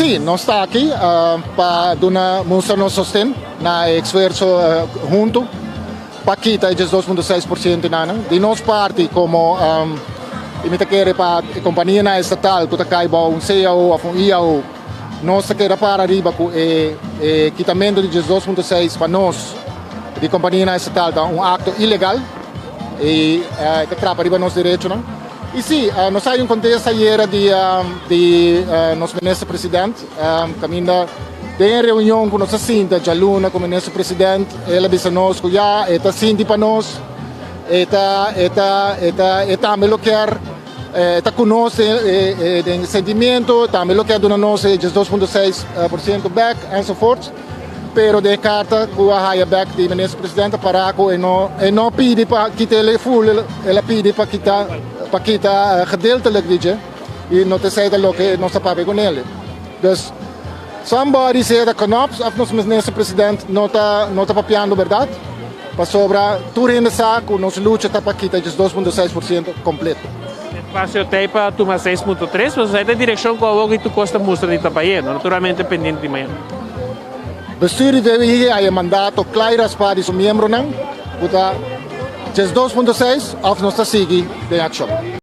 Sim, nós está aqui para mostrar nosso sustento na esforço junto para quitar esses 2,6% de nossa parte como imita querer para a companhia estatal que está um CEO ou um IAO nós queremos para arriba com o quitamento de 2,6 para nós de companhia estatal é um acto ilegal e que trava arriba nosso direito, não? E sim, nós temos um contexto ayer de nosso ministro-presidente, caminho de reunião com nossa cinta, de aluna com o ministro-presidente, ele disse a nós que já está cinta para nós, está me lo quer, está conosco em sentimento, está me lo quer dando nós 2,6% back and so forth, pero de carta que a higher back de ministro-presidente para que não pede para quitar ele full, ele pede para quitar gedeeltelijk, weet je, e não te sei o que nós estamos com ele. Dus, somebody say that CONOPS, of nosso ministro-presidente, não está papiando verdade, para sobrar tudo ainda saco, nossa luta está para quitar esses 2,6% completo. Espaço tem para tomar 6,3%, mas aí tem direção com algo que tu custa mostrar de Itapaí, naturalmente dependente de manhã. Bestuur de VWI heeft mandato claro para seu membro, não, 2,6% of nós está seguindo de ação.